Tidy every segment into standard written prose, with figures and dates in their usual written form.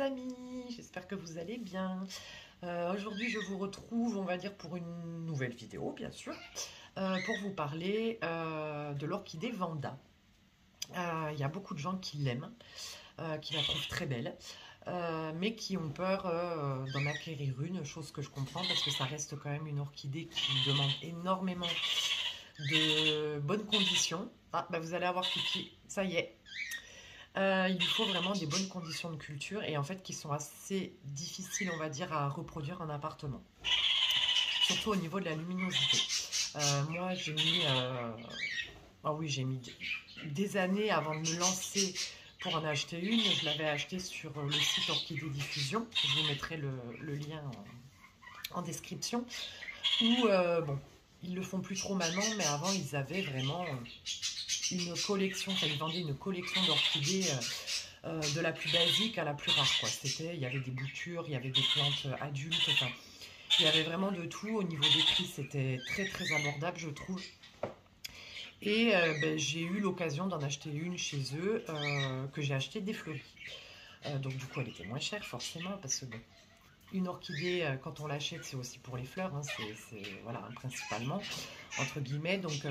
amis, j'espère que vous allez bien. Aujourd'hui je vous retrouve, on va dire pour une nouvelle vidéo bien sûr, pour vous parler de l'orchidée Vanda. Il y a beaucoup de gens qui l'aiment, qui la trouvent très belle, mais qui ont peur d'en acquérir une, chose que je comprends parce que ça reste quand même une orchidée qui demande énormément de bonnes conditions. Ah bah vous allez avoir Kiki, ça y est. Il lui faut vraiment des bonnes conditions de culture et en fait qui sont assez difficiles on va dire à reproduire en appartement. Surtout au niveau de la luminosité. Moi j'ai mis, j'ai mis des années avant de me lancer pour en acheter une. Je l'avais acheté sur le site Orchidée Diffusion. Je vous mettrai le lien en description. Où, bon, ils le font plus trop maintenant, mais avant ils avaient vraiment une collection, enfin ils vendaient une collection d'orchidées de la plus basique à la plus rare, quoi. C'était, il y avait des boutures, il y avait des plantes adultes, enfin, il y avait vraiment de tout. Au niveau des prix, c'était très très abordable, je trouve. Et j'ai eu l'occasion d'en acheter une chez eux, que j'ai acheté des fleuries. Donc du coup, elle était moins chère forcément, parce que bon, une orchidée, quand on l'achète, c'est aussi pour les fleurs, hein, c'est voilà, principalement, entre guillemets. Donc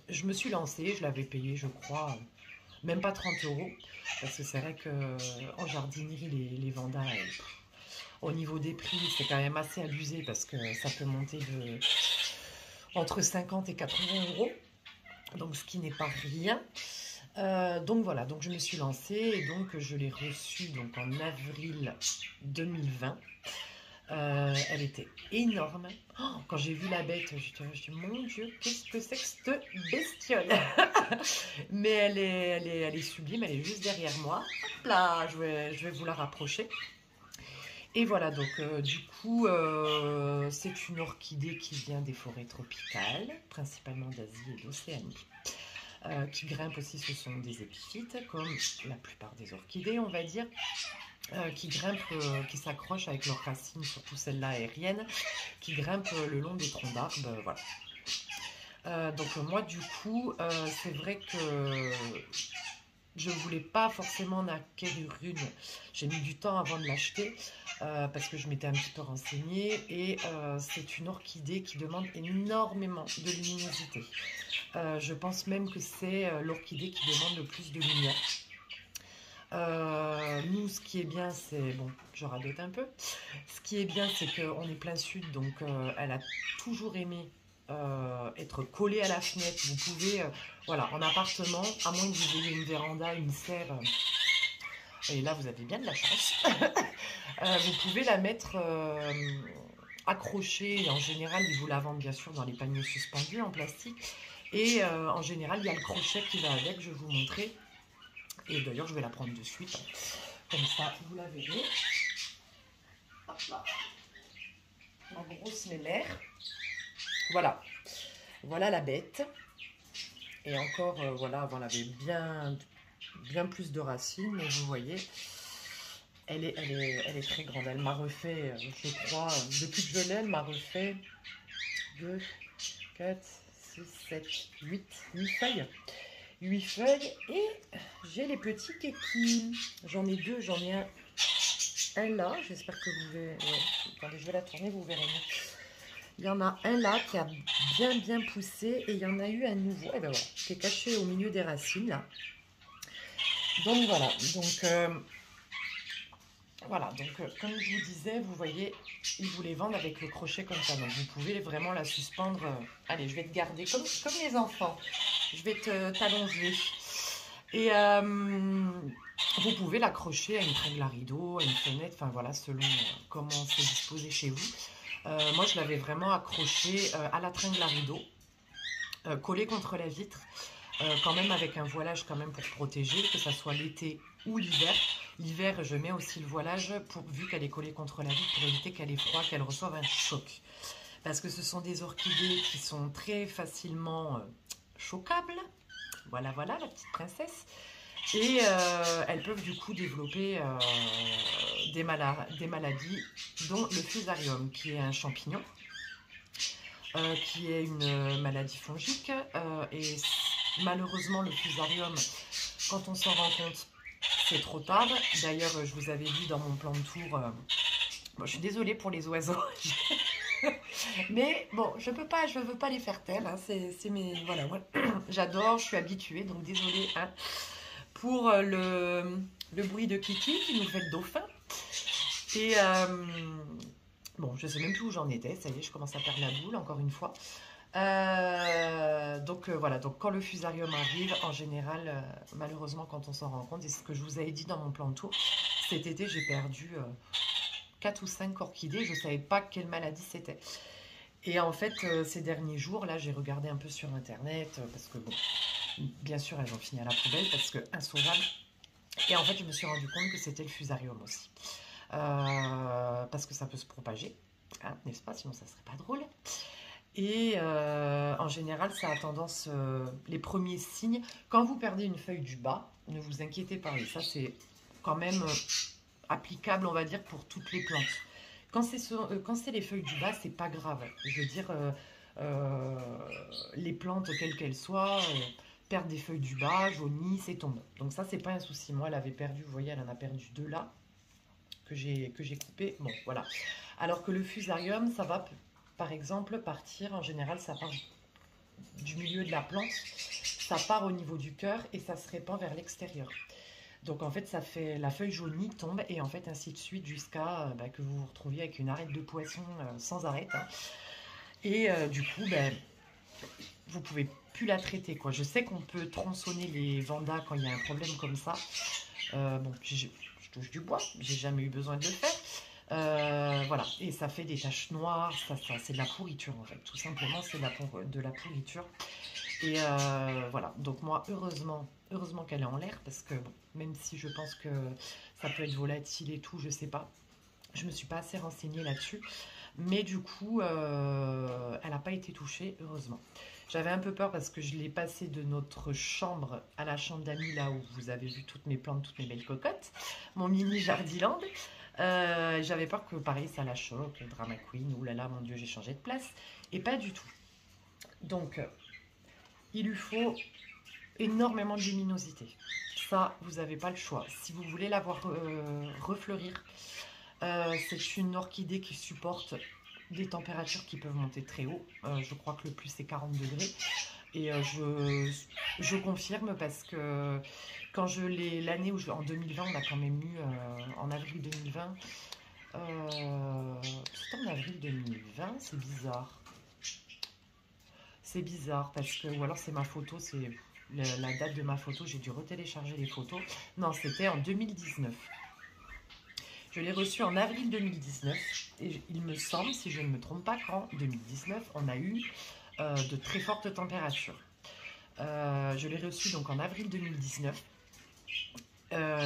je me suis lancée, je l'avais payé, je crois, même pas 30 €, parce que c'est vrai qu'en jardinerie, les Vanda, au niveau des prix, c'est quand même assez abusé, parce que ça peut monter entre 50 et 80 €, donc ce qui n'est pas rien. Donc voilà, donc je me suis lancée et donc je l'ai reçue donc en avril 2020. Elle était énorme. Oh, quand j'ai vu la bête, je me suis dit, mon Dieu, qu'est-ce que c'est que cette bestiole. Mais elle est sublime, elle est juste derrière moi. Hop là, je vais vous la rapprocher. Et voilà, donc du coup, c'est une orchidée qui vient des forêts tropicales, principalement d'Asie et d'Océanie. Qui grimpent aussi, ce sont des épiphytes, comme la plupart des orchidées, on va dire. Qui grimpent, qui s'accrochent avec leurs racines, surtout celles-là aériennes, qui grimpent le long des troncs d'arbres, voilà. Donc moi du coup, c'est vrai que je ne voulais pas forcément en acquérir une. J'ai mis du temps avant de l'acheter, parce que je m'étais un petit peu renseignée, et c'est une orchidée qui demande énormément de luminosité. Je pense même que c'est l'orchidée qui demande le plus de lumière. Nous, ce qui est bien, c'est... Bon, je radote un peu. Ce qui est bien, c'est qu'on est plein sud, donc elle a toujours aimé être collée à la fenêtre. Vous pouvez, voilà, en appartement, à moins que vous ayez une véranda, une serre, et là, vous avez bien de la chance. Vous pouvez la mettre accrochée, et en général, ils vous la vendent bien sûr dans les paniers suspendus en plastique. Et en général, il y a le crochet qui va avec, je vais vous montrer. Et d'ailleurs, je vais la prendre de suite. Comme ça, vous la verrez. Hop là. Ma grosse mémère. Voilà. Voilà la bête. Et encore, voilà, avant, elle avait bien plus de racines. Mais vous voyez, elle est très grande. Elle m'a refait, je crois, depuis que je l'ai, elle m'a refait 2, 4, 6, 7, 8 feuilles. 8 feuilles et j'ai les petits kékis. J'en ai deux, j'en ai un là, j'espère que vous verrez. Ouais. Attendez, je vais la tourner, vous verrez. Il y en a un là qui a bien poussé et il y en a eu un nouveau, et ben voilà, qui est caché au milieu des racines là. Donc voilà, comme je vous disais, vous voyez, ils vous les vendent avec le crochet comme ça. Donc vous pouvez vraiment la suspendre. Allez, je vais te garder comme les enfants. Je vais t'allonger. Et vous pouvez l'accrocher à une tringle à rideau, à une fenêtre, enfin voilà, selon comment c'est disposé chez vous. Moi, je l'avais vraiment accroché à la tringle à rideau, collé contre la vitre, quand même avec un voilage quand même pour protéger, que ça soit l'été ou l'hiver. L'hiver, je mets aussi le voilage, vu qu'elle est collée contre la vitre, pour éviter qu'elle ait froid, qu'elle reçoive un choc. Parce que ce sont des orchidées qui sont très facilement choquables. Voilà, la petite princesse. Et elles peuvent du coup développer des maladies, dont le fusarium, qui est un champignon, qui est une maladie fongique. Et malheureusement, le fusarium, quand on s'en rend compte, c'est trop tard. D'ailleurs, je vous avais dit dans mon plan de tour, bon, je suis désolée pour les oiseaux, mais bon, je veux pas les faire taire. Hein, c'est mes, voilà, moi, j'adore, je suis habituée, donc désolée hein, pour le bruit de Kiki qui nous fait le dauphin. Et bon, je sais même plus où j'en étais, ça y est, je commence à perdre la boule encore une fois. Donc voilà, donc quand le fusarium arrive, en général, malheureusement quand on s'en rend compte, et ce que je vous avais dit dans mon plan de tour, cet été j'ai perdu 4 ou 5 orchidées, je ne savais pas quelle maladie c'était. Et en fait, ces derniers jours, là j'ai regardé un peu sur internet, parce que bon, bien sûr elles ont fini à la poubelle, parce que insauvable. Et en fait je me suis rendu compte que c'était le fusarium aussi. Parce que ça peut se propager, hein, n'est-ce pas? Sinon ça serait pas drôle. Et en général, ça a tendance, les premiers signes, quand vous perdez une feuille du bas, ne vous inquiétez pas, et ça c'est quand même applicable, on va dire, pour toutes les plantes. Quand c'est les feuilles du bas, c'est pas grave. Je veux dire, les plantes, quelles qu'elles soient, perdent des feuilles du bas, jaunissent et tombent. Donc ça, c'est pas un souci. Moi, elle avait perdu, vous voyez, elle en a perdu 2 là, que j'ai coupé. Bon, voilà. Alors que le fusarium, ça va par exemple partir, en général ça part du milieu de la plante, ça part au niveau du cœur et ça se répand vers l'extérieur. Donc en fait ça fait la feuille jaunie tombe et en fait ainsi de suite jusqu'à que vous vous retrouviez avec une arête de poisson sans arête. Hein. Et du coup vous pouvez plus la traiter quoi. Je sais qu'on peut tronçonner les vendas quand il y a un problème comme ça. Bon, je touche du bois, j'ai jamais eu besoin de le faire. Voilà, et ça fait des taches noires, ça c'est de la pourriture en fait, tout simplement c'est de la pourriture. Et voilà, donc moi heureusement qu'elle est en l'air, parce que bon, même si je pense que ça peut être volatile et tout, je sais pas, je me suis pas assez renseignée là-dessus, mais du coup elle n'a pas été touchée, heureusement. J'avais un peu peur parce que je l'ai passée de notre chambre à la chambre d'amis, là où vous avez vu toutes mes plantes, toutes mes belles cocottes, mon mini jardiland. J'avais peur que pareil ça la choque, drama queen, oulala mon dieu j'ai changé de place, et pas du tout. Donc il lui faut énormément de luminosité, ça vous n'avez pas le choix. Si vous voulez la voir refleurir, c'est une orchidée qui supporte des températures qui peuvent monter très haut, je crois que le plus c'est 40 degrés, et je confirme parce que quand je l'ai, l'année où en 2020, on a quand même eu, en avril 2020, c'était en avril 2020, c'est bizarre. C'est bizarre parce que, ou alors c'est ma photo, c'est la date de ma photo, j'ai dû retélécharger les photos. Non, c'était en 2019. Je l'ai reçu en avril 2019 et il me semble, si je ne me trompe pas, qu'en 2019, on a eu de très fortes températures. Je l'ai reçu donc en avril 2019.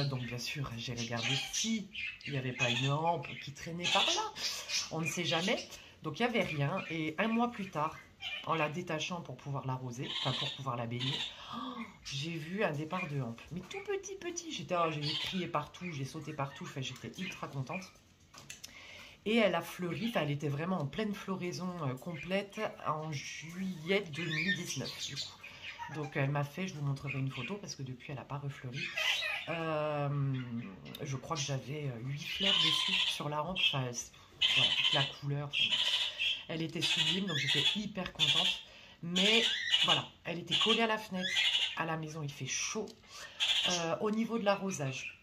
Donc bien sûr, j'ai regardé si il n'y avait pas une rampe qui traînait par là. On ne sait jamais. Donc il n'y avait rien. Et un mois plus tard, en la détachant pour pouvoir l'arroser, enfin pour pouvoir la baigner, j'ai vu un départ de hampe. Mais tout petit. J'ai crié partout, j'ai sauté partout. Enfin, j'étais ultra contente. Et elle a fleuri, enfin elle était vraiment en pleine floraison complète en juillet 2019 du coup. Donc elle m'a fait, je vous montrerai une photo parce que depuis elle n'a pas refleuri. Je crois que j'avais 8 fleurs dessus sur la rampe, enfin, voilà, la couleur, elle était sublime, donc j'étais hyper contente. Mais voilà, elle était collée à la fenêtre, à la maison il fait chaud. Au niveau de l'arrosage,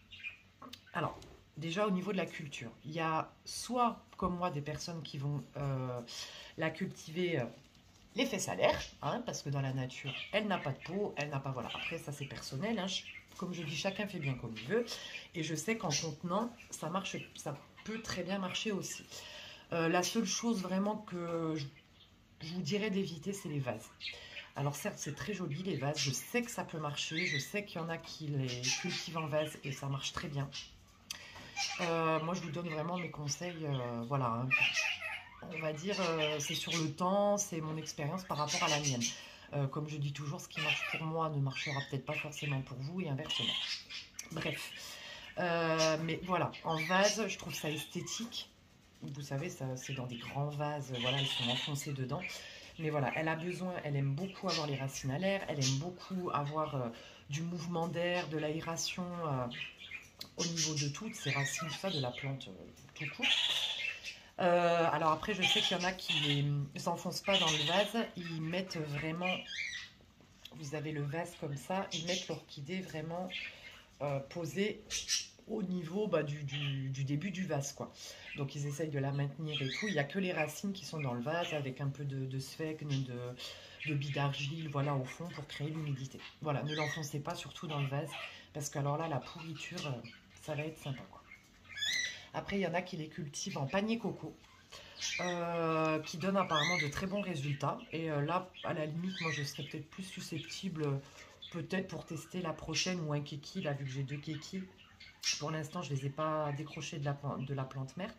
alors déjà au niveau de la culture, il y a soit comme moi des personnes qui vont la cultiver les fesses à l'air, hein, parce que dans la nature, elle n'a pas de peau, elle n'a pas, voilà, après ça c'est personnel, hein, comme je dis, chacun fait bien comme il veut, et je sais qu'en contenant, ça marche, ça peut très bien marcher aussi. La seule chose vraiment que je vous dirais d'éviter, c'est les vases. Alors certes, c'est très joli les vases, je sais que ça peut marcher, je sais qu'il y en a qui les cultivent en vase et ça marche très bien. Moi, je vous donne vraiment mes conseils, voilà, hein. On va dire, c'est sur le temps, c'est mon expérience par rapport à la mienne. Comme je dis toujours, ce qui marche pour moi ne marchera peut-être pas forcément pour vous et inversement. Bref, mais voilà, en vase, je trouve ça esthétique. Vous savez, ça, c'est dans des grands vases, voilà, ils sont enfoncés dedans. Mais voilà, elle a besoin, elle aime beaucoup avoir les racines à l'air, elle aime beaucoup avoir du mouvement d'air, de l'aération au niveau de toutes ses racines, tout ça, de la plante tout court. Alors après, je sais qu'il y en a qui ne s'enfoncent pas dans le vase, ils mettent vraiment, vous avez le vase comme ça, ils mettent l'orchidée vraiment posée au niveau du début du vase, quoi. Donc ils essayent de la maintenir et tout. Il n'y a que les racines qui sont dans le vase avec un peu de sphègne, de billes d'argile, voilà, au fond pour créer l'humidité. Voilà, ne l'enfoncez pas surtout dans le vase parce que alors là, la pourriture, ça va être sympa, quoi. Après, il y en a qui les cultivent en panier coco. Qui donnent apparemment de très bons résultats. Et là, à la limite, moi, je serais peut-être plus susceptible, peut-être pour tester la prochaine ou un keki, là, vu que j'ai 2 kekis. Pour l'instant, je ne les ai pas décrochés de la plante mère.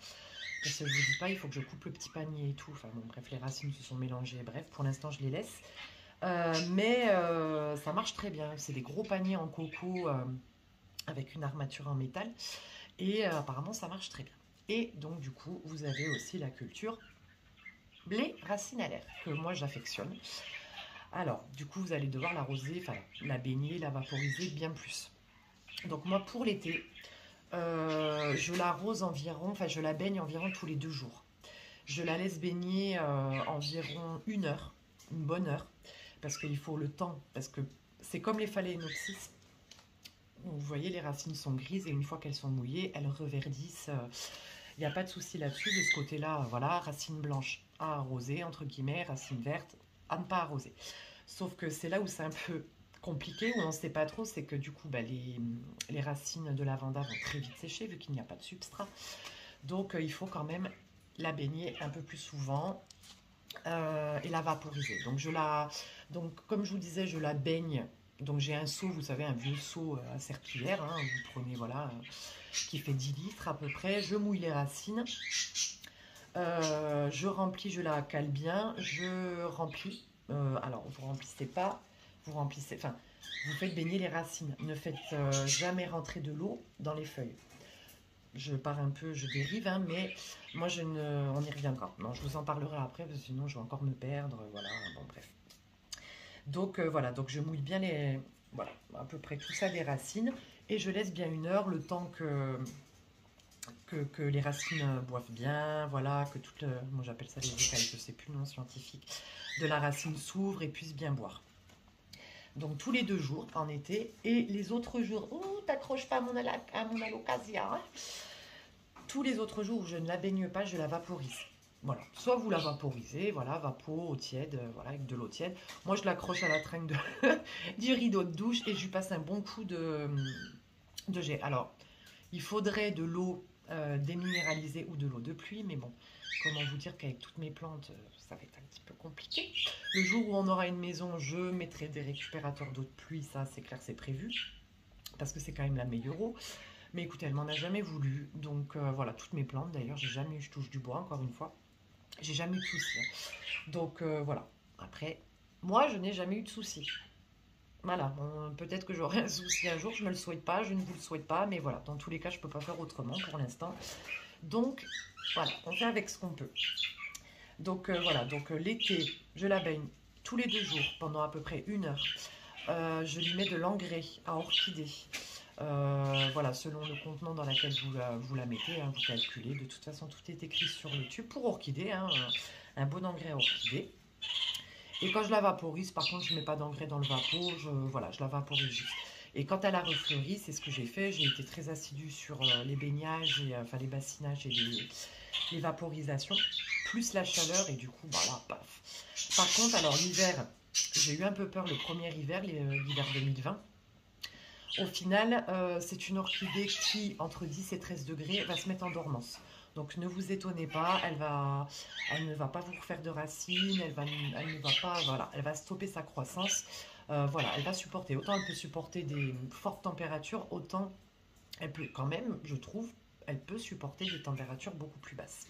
Parce que je ne vous dis pas, il faut que je coupe le petit panier et tout. Enfin bon, bref, les racines se sont mélangées. Bref, pour l'instant, je les laisse. Mais ça marche très bien. C'est des gros paniers en coco avec une armature en métal. Et apparemment, ça marche très bien. Et donc, du coup, vous avez aussi la culture blé racine à l'air, que moi, j'affectionne. Alors, du coup, vous allez devoir l'arroser, enfin, la baigner, la vaporiser bien plus. Donc, moi, pour l'été, je l'arrose environ, enfin, je la baigne environ tous les 2 jours. Je la laisse baigner environ 1 heure, une bonne heure, parce qu'il faut le temps, parce que c'est comme les phalaenopsis. Vous voyez, les racines sont grises et une fois qu'elles sont mouillées, elles reverdissent. Il n'y a pas de souci là-dessus. De ce côté-là, voilà, racines blanches à arroser, entre guillemets, racines vertes à ne pas arroser. Sauf que c'est là où c'est un peu compliqué, où on ne sait pas trop, c'est que du coup, les racines de lavanda vont très vite sécher vu qu'il n'y a pas de substrat. Donc, il faut quand même la baigner un peu plus souvent et la vaporiser. Donc, comme je vous disais, je la baigne. Donc j'ai un seau, vous savez, un vieux seau à serpillière, hein, vous prenez, voilà, qui fait 10 litres à peu près. Je mouille les racines, je remplis, je la cale bien, je remplis. Alors vous remplissez pas, vous remplissez, enfin, vous faites baigner les racines. Ne faites jamais rentrer de l'eau dans les feuilles. Je pars un peu, je dérive, hein, mais moi on y reviendra. Non, je vous en parlerai après, parce que sinon je vais encore me perdre, voilà, bon bref. Donc voilà, donc je mouille bien voilà, à peu près tout ça des racines et je laisse bien 1 heure le temps que les racines boivent bien, voilà, que moi j'appelle ça les écailles, je sais plus le nom scientifique, de la racine s'ouvre et puisse bien boire. Donc tous les 2 jours en été et les autres jours, oh t'accroches pas à mon alocasia, hein. Tous les autres jours où je ne la baigne pas, je la vaporise. Voilà. Soit vous la vaporisez, voilà, vapo, eau tiède, voilà, avec de l'eau tiède. Moi, je l'accroche à la traîne du rideau de douche et je lui passe un bon coup de jet. Alors, il faudrait de l'eau déminéralisée ou de l'eau de pluie, mais bon, comment vous dire qu'avec toutes mes plantes, ça va être un petit peu compliqué. Le jour où on aura une maison, je mettrai des récupérateurs d'eau de pluie, ça, c'est clair, c'est prévu, parce que c'est quand même la meilleure eau. Mais écoutez, elle m'en a jamais voulu, donc voilà, toutes mes plantes, d'ailleurs, j'ai jamais eu, je touche du bois, encore une fois. J'ai jamais eu de soucis. Donc voilà. Après, moi, je n'ai jamais eu de soucis. Voilà. Peut-être que j'aurai un souci un jour. Je ne me le souhaite pas. Je ne vous le souhaite pas. Mais voilà. Dans tous les cas, je ne peux pas faire autrement pour l'instant. Donc voilà. On fait avec ce qu'on peut. Donc voilà. Donc l'été, je la baigne tous les 2 jours pendant à peu près 1 heure. Je lui mets de l'engrais à orchidée. Voilà, selon le contenant dans lequel vous la mettez, hein, vous calculez. De toute façon, tout est écrit sur le tube pour orchidée, hein, un bon engrais à orchidée. Et quand je la vaporise, par contre, je ne mets pas d'engrais dans le vapeau, voilà, je la vaporise juste. Et quand elle a refleuri, c'est ce que j'ai fait. J'ai été très assidue sur les baignages, enfin les bassinages et les vaporisations, plus la chaleur, et du coup, voilà, paf. Par contre, alors l'hiver, j'ai eu un peu peur le premier hiver, l'hiver 2020. Au final, c'est une orchidée qui, entre 10 et 13 degrés, va se mettre en dormance. Donc ne vous étonnez pas, elle ne va pas vous refaire de racines, elle ne va pas, voilà, elle va stopper sa croissance. Voilà, elle va supporter. Autant elle peut supporter des fortes températures, autant elle peut quand même, je trouve, elle peut supporter des températures beaucoup plus basses.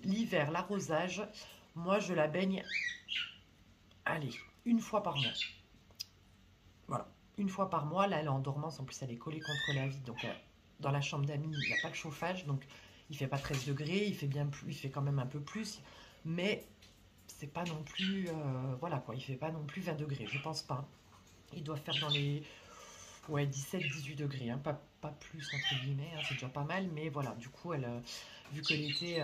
L'hiver, l'arrosage, moi je la baigne, allez, 1 fois par mois. Voilà, 1 fois par mois. Là, elle est en dormance. En plus, elle est collée contre la vitre. Donc, dans la chambre d'amis, il n'y a pas de chauffage. Donc, il ne fait pas 13 degrés. Il fait quand même un peu plus. mais c'est pas non plus, voilà quoi, il fait pas non plus 20 degrés, je pense pas. Il doit faire dans les, ouais, 17-18 degrés, hein, pas plus entre guillemets, hein, c'est déjà pas mal, mais voilà, du coup, vu que l'été,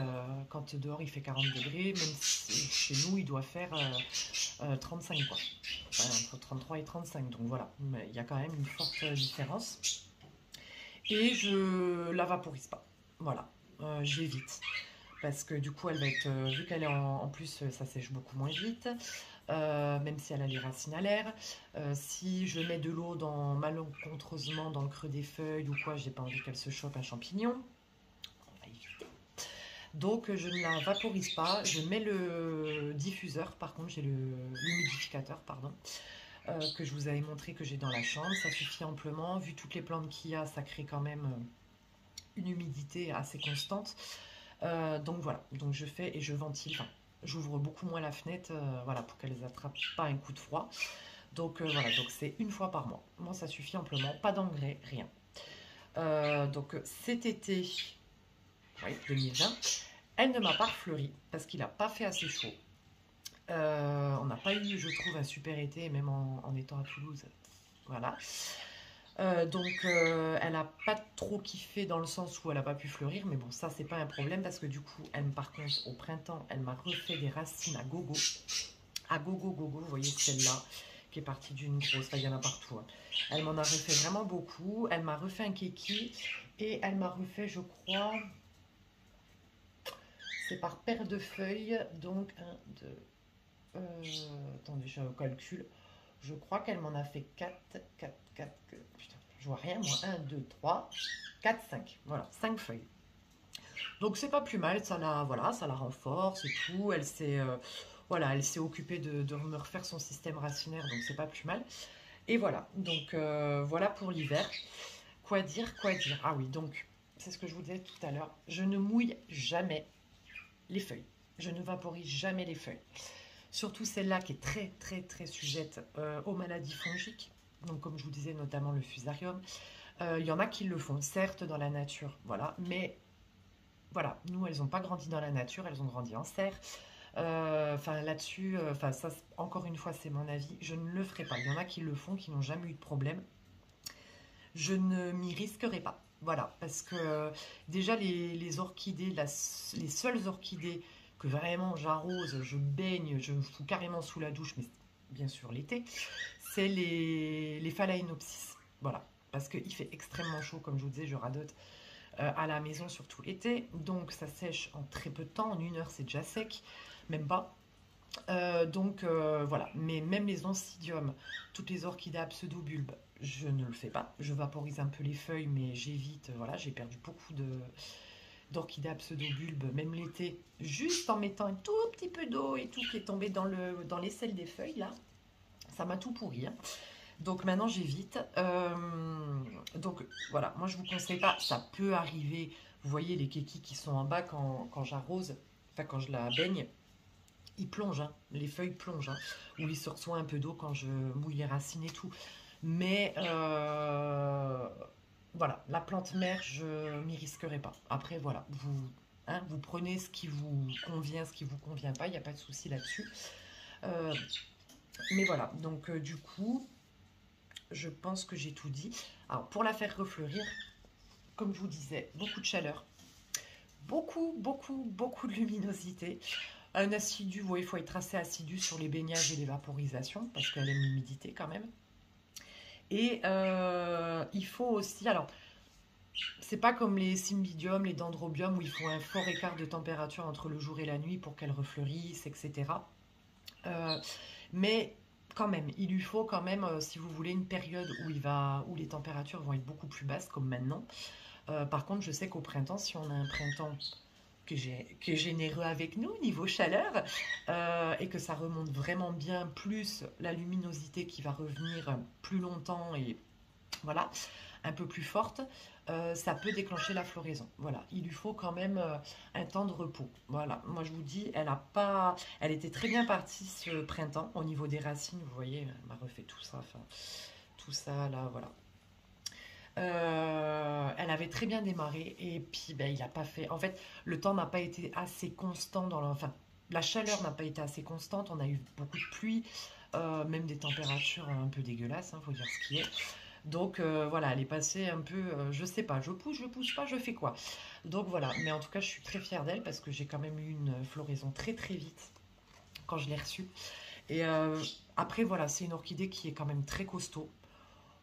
quand dehors il fait 40 degrés, même si chez nous il doit faire 35 quoi, enfin, entre 33 et 35, donc voilà, mais il y a quand même une forte différence. Et je la vaporise pas, voilà, j'évite. Parce que du coup, elle va être, vu qu'elle est en plus, ça sèche beaucoup moins vite, même si elle a les racines à l'air. Si je mets de l'eau malencontreusement dans le creux des feuilles ou quoi, j'ai pas envie qu'elle se chope un champignon. On va éviter. Donc je ne la vaporise pas. Je mets le diffuseur, par contre, j'ai l'humidificateur, pardon, que je vous avais montré que j'ai dans la chambre. Ça suffit amplement. Vu toutes les plantes qu'il y a, ça crée quand même une humidité assez constante. Donc voilà, donc je fais et je ventile. Enfin, j'ouvre beaucoup moins la fenêtre, voilà, pour qu'elles n'attrapent pas un coup de froid. Donc voilà, donc c'est une fois par mois. Moi, ça suffit amplement, pas d'engrais, rien. Donc cet été, oui, 2020, elle ne m'a pas refleuri parce qu'il n'a pas fait assez chaud. On n'a pas eu, je trouve, un super été, même en étant à Toulouse. Voilà. Donc elle n'a pas trop kiffé dans le sens où elle n'a pas pu fleurir, mais bon, ça c'est pas un problème parce que du coup, par contre, au printemps, elle m'a refait des racines à gogo. À gogo, gogo, vous voyez celle-là qui est partie d'une grosse, enfin, il y en a partout, hein. Elle m'en a refait vraiment beaucoup. Elle m'a refait un keki et elle m'a refait, je crois, c'est par paire de feuilles, donc 1, 2, attendez, je calcule. Je crois qu'elle m'en a fait 4, putain, je vois rien, moi. 1, 2, 3, 4, 5. Voilà, 5 feuilles. Donc c'est pas plus mal, voilà, ça la renforce et tout. Voilà, elle s'est occupée de me refaire son système racinaire, donc c'est pas plus mal. Et voilà, donc voilà pour l'hiver. Quoi dire, quoi dire? Ah oui, donc c'est ce que je vous disais tout à l'heure. Je ne mouille jamais les feuilles. Je ne vaporise jamais les feuilles. Surtout celle-là qui est très très très sujette aux maladies fongiques. Donc comme je vous disais, notamment le fusarium. Il y en a qui le font, certes dans la nature, voilà, mais voilà, nous elles n'ont pas grandi dans la nature, elles ont grandi en serre. Enfin là-dessus, ça encore une fois c'est mon avis, je ne le ferai pas. Il y en a qui le font, qui n'ont jamais eu de problème. Je ne m'y risquerai pas. Voilà, parce que déjà les orchidées, les seules orchidées que vraiment j'arrose, je baigne, je me fous carrément sous la douche, mais bien sûr l'été, c'est les phalaenopsis. Voilà, parce qu'il fait extrêmement chaud, comme je vous disais, je radote à la maison, surtout l'été. Donc ça sèche en très peu de temps, en 1 heure c'est déjà sec, même pas. Voilà, mais même les oncidiums, toutes les orchidées à pseudobulbes, je ne le fais pas. Je vaporise un peu les feuilles, mais j'évite. Voilà, j'ai perdu beaucoup d'orchidées à pseudobulbes, même l'été, juste en mettant un tout petit peu d'eau et tout qui est tombé dans l'aisselle des feuilles là. Ça m'a tout pourri, hein. Donc maintenant j'évite. Donc voilà, moi je vous conseille pas. Ça peut arriver. Vous voyez les kékis qui sont en bas quand j'arrose, enfin quand je la baigne. Ils plongent, hein, les feuilles plongent, hein, ou il se reçoit un peu d'eau quand je mouille les racines et tout. Mais voilà, la plante mère, je m'y risquerai pas. Après, voilà, vous prenez ce qui vous convient, ce qui vous convient pas, il n'y a pas de souci là-dessus. Euh, mais voilà, donc du coup, je pense que j'ai tout dit. Alors, pour la faire refleurir, comme je vous disais, beaucoup de chaleur, beaucoup, beaucoup, beaucoup de luminosité. Un assidu, il faut être assez assidu sur les baignages et les vaporisations parce qu'elle aime l'humidité quand même. Et il faut aussi, alors c'est pas comme les cymbidiums, les dendrobiums où il faut un fort écart de température entre le jour et la nuit pour qu'elles refleurissent, etc. Euh, mais quand même, il lui faut quand même, si vous voulez, une période où les températures vont être beaucoup plus basses comme maintenant. Par contre, je sais qu'au printemps, si on a un printemps qui est généreux avec nous niveau chaleur et que ça remonte vraiment bien, plus la luminosité qui va revenir plus longtemps et voilà, un peu plus forte, ça peut déclencher la floraison. Voilà, il lui faut quand même un temps de repos. Voilà, moi je vous dis, elle était très bien partie ce printemps au niveau des racines. Vous voyez, elle m'a refait tout ça, enfin tout ça là, voilà. Elle avait très bien démarré et puis ben, il a pas fait. En fait, le temps n'a pas été assez constant enfin, la chaleur n'a pas été assez constante, on a eu beaucoup de pluie, même des températures un peu dégueulasses, faut dire ce qui est. Donc voilà, elle est passée un peu, je sais pas, je pousse pas, je fais quoi. Donc voilà, mais en tout cas, je suis très fière d'elle parce que j'ai quand même eu une floraison très très vite quand je l'ai reçue. Et après, voilà, c'est une orchidée qui est quand même très costaud.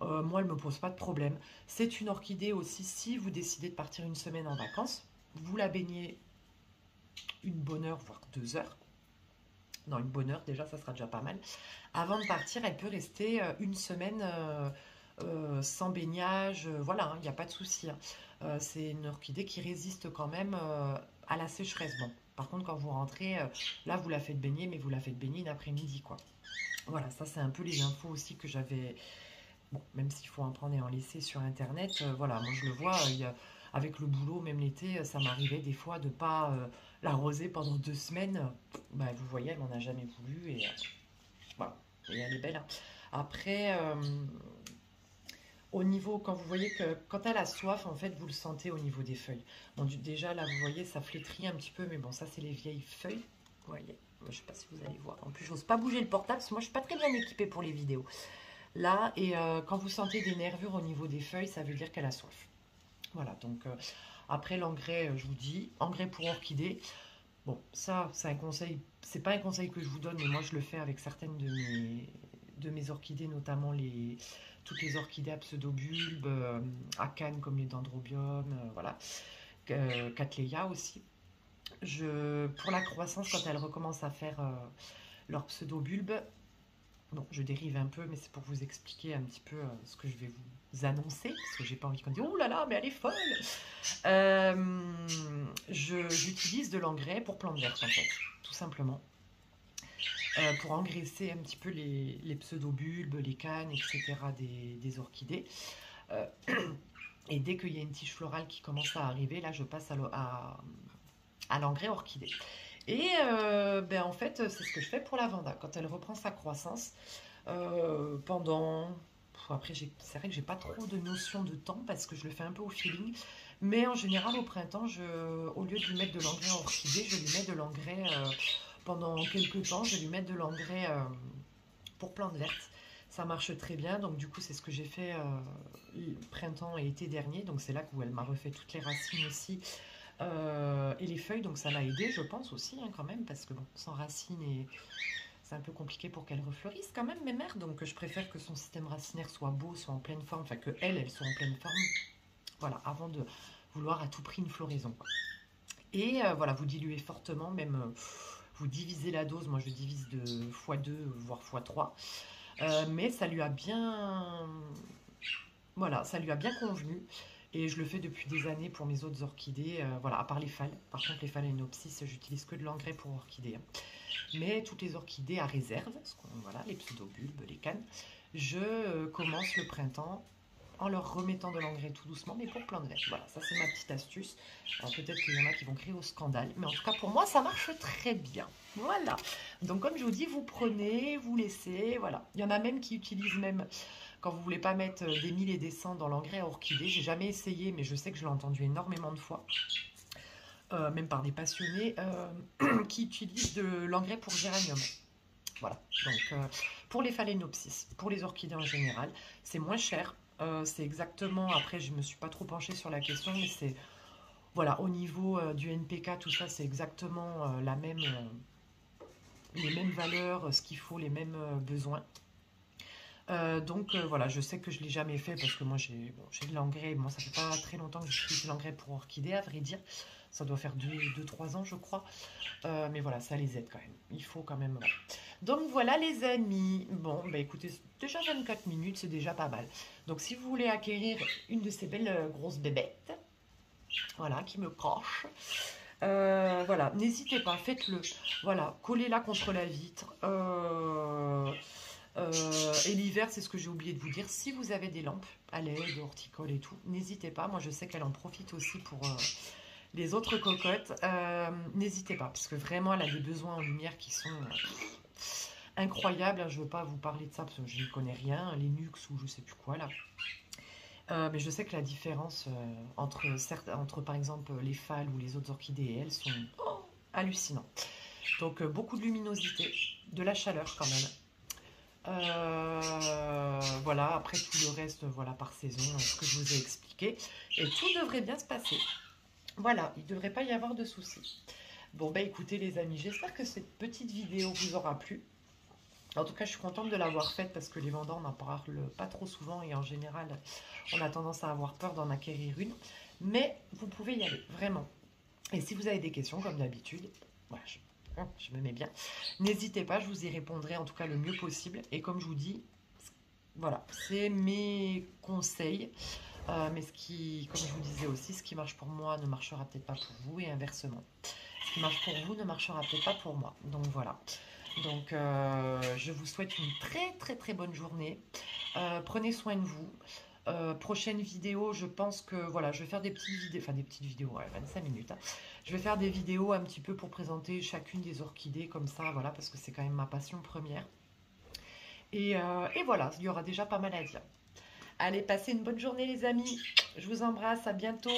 Moi, elle ne me pose pas de problème. C'est une orchidée aussi, si vous décidez de partir une semaine en vacances, vous la baignez une bonne heure, voire 2 heures. Non, une bonne heure, déjà, ça sera déjà pas mal. Avant de partir, elle peut rester une semaine sans baignage. Voilà, il n'y a pas de souci. C'est une orchidée qui résiste quand même à la sécheresse. Bon, par contre, quand vous rentrez, là, vous la faites baigner, mais vous la faites baigner une après-midi, quoi. Voilà, ça, c'est un peu les infos aussi que j'avais. Bon, même s'il faut en prendre et en laisser sur Internet, voilà, moi je le vois, avec le boulot, même l'été, ça m'arrivait des fois de pas l'arroser pendant 2 semaines. Bah, vous voyez, elle m'en a jamais voulu et voilà, et elle est belle, hein. Après, au niveau, quand vous voyez que quand elle a soif, en fait, vous le sentez au niveau des feuilles. Bon, déjà là, vous voyez, ça flétrit un petit peu, mais bon, ça c'est les vieilles feuilles. Vous voyez, je sais pas si vous allez voir. En plus, j'ose pas bouger le portable parce que moi, je suis pas très bien équipée pour les vidéos. Là, et quand vous sentez des nervures au niveau des feuilles, ça veut dire qu'elle a soif. Voilà, donc après l'engrais, je vous dis, engrais pour orchidées. Bon, ça, c'est un conseil, c'est pas un conseil que je vous donne, mais moi je le fais avec certaines de mes orchidées, notamment toutes les orchidées à pseudobulbes, à canne comme les dendrobium, voilà, Cattleya aussi. Pour la croissance, quand elles recommencent à faire leur pseudobulbe, bon, je dérive un peu, mais c'est pour vous expliquer un petit peu ce que je vais vous annoncer, parce que j'ai pas envie qu'on dise oh là là, mais elle est folle. J'utilise de l'engrais pour plantes vertes en fait, tout simplement, pour engraisser un petit peu les pseudobulbes, les cannes, etc. des orchidées. Euh, et dès qu'il y a une tige florale qui commence à arriver, là je passe à l'engrais orchidée. Et ben en fait, c'est ce que je fais pour la Vanda. Quand elle reprend sa croissance, pendant. Après, c'est vrai que j'ai pas trop de notion de temps parce que je le fais un peu au feeling. Mais en général, au printemps, au lieu de lui mettre de l'engrais orchidée, je lui mets de l'engrais pendant quelques temps. Je vais lui mettre de l'engrais pour plantes vertes. Ça marche très bien. Donc, du coup, c'est ce que j'ai fait printemps et été dernier. Donc, c'est là où elle m'a refait toutes les racines aussi. Et les feuilles, donc ça m'a aidé, je pense aussi, hein, quand même, parce que bon, sans racines, c'est un peu compliqué pour qu'elle refleurisse quand même, mes mères. Donc je préfère que son système racinaire soit beau, soit en pleine forme, enfin que elle soit en pleine forme, voilà, avant de vouloir à tout prix une floraison, quoi. Et voilà, vous diluez fortement, même vous divisez la dose, moi je divise de x2, voire x3. Mais ça lui a bien. Voilà, ça lui a bien convenu. Et je le fais depuis des années pour mes autres orchidées. Voilà, à part les phales. Par contre, les phalaenopsis, j'utilise que de l'engrais pour orchidées, hein. Mais toutes les orchidées à réserve, voilà, les pseudobulbes, les cannes, je commence le printemps en leur remettant de l'engrais tout doucement, mais pour plantes vertes. Voilà, ça c'est ma petite astuce. Alors peut-être qu'il y en a qui vont crier au scandale, mais en tout cas pour moi ça marche très bien. Voilà. Donc comme je vous dis, vous prenez, vous laissez, voilà. Il y en a même qui utilisent même quand vous voulez pas mettre des 1000 et des 100 dans l'engrais à orchidée. J'ai jamais essayé, mais je sais que je l'ai entendu énormément de fois. Même par des passionnés qui utilisent de l'engrais pour géranium. Voilà, donc pour les phalaenopsis, pour les orchidées en général, c'est moins cher. C'est exactement, après je ne me suis pas trop penchée sur la question, mais c'est, voilà, au niveau du NPK, tout ça, c'est exactement les mêmes valeurs, ce qu'il faut, les mêmes besoins. Donc voilà, je sais que je ne l'ai jamais fait parce que moi j'ai de l'engrais. Moi, ça fait pas très longtemps que j'utilise de l'engrais pour orchidées, à vrai dire. Ça doit faire 2-3 ans, je crois. Mais voilà, ça les aide quand même. Il faut quand même. Voilà. Donc voilà, les amis. Bon, bah écoutez, déjà 24 minutes, c'est déjà pas mal. Donc si vous voulez acquérir une de ces belles grosses bébêtes, voilà, qui me croche. Voilà, n'hésitez pas, faites-le. Voilà, collez-la contre la vitre. Et l'hiver, c'est ce que j'ai oublié de vous dire. Si vous avez des lampes à LED, horticole et tout, n'hésitez pas. Moi, je sais qu'elle en profite aussi pour les autres cocottes. N'hésitez pas, parce que vraiment, elle a des besoins en lumière qui sont incroyables. Je ne veux pas vous parler de ça parce que je n'y connais rien. Les Nux ou je sais plus quoi là. Mais je sais que la différence entre par exemple les phales ou les autres orchidées et elles sont hallucinantes. Donc beaucoup de luminosité, de la chaleur quand même. Voilà, après tout le reste, voilà, par saison, ce que je vous ai expliqué. Et tout devrait bien se passer. Voilà, il ne devrait pas y avoir de soucis. Bon, bah écoutez les amis, j'espère que cette petite vidéo vous aura plu. En tout cas, je suis contente de l'avoir faite parce que les vendeurs n'en parlent pas trop souvent et en général, on a tendance à avoir peur d'en acquérir une. Mais vous pouvez y aller, vraiment. Et si vous avez des questions, comme d'habitude, voilà, je me mets bien. N'hésitez pas, je vous y répondrai en tout cas le mieux possible. Et comme je vous dis, voilà, c'est mes conseils. Mais comme je vous disais aussi, ce qui marche pour moi ne marchera peut-être pas pour vous et inversement. Ce qui marche pour vous ne marchera peut-être pas pour moi. Donc voilà. Donc je vous souhaite une très bonne journée. Prenez soin de vous. Prochaine vidéo, je pense que voilà, je vais faire des petites vidéos, ouais, 25 minutes. Hein. Je vais faire des vidéos un petit peu pour présenter chacune des orchidées comme ça, voilà, parce que c'est quand même ma passion première. Et voilà, il y aura déjà pas mal à dire. Allez, passez une bonne journée les amis. Je vous embrasse, à bientôt.